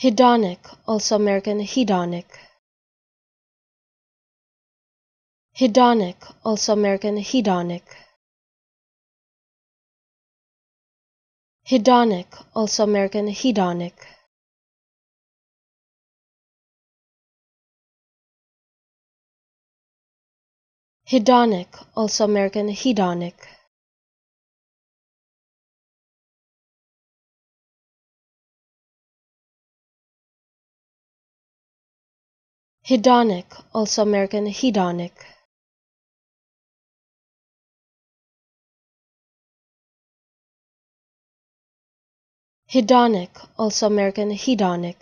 Hedonic, also American hedonic. Hedonic, also American hedonic. Hedonic, also American hedonic. Hedonic, also American hedonic. Hedonic, also American hedonic. Hedonic, also American hedonic.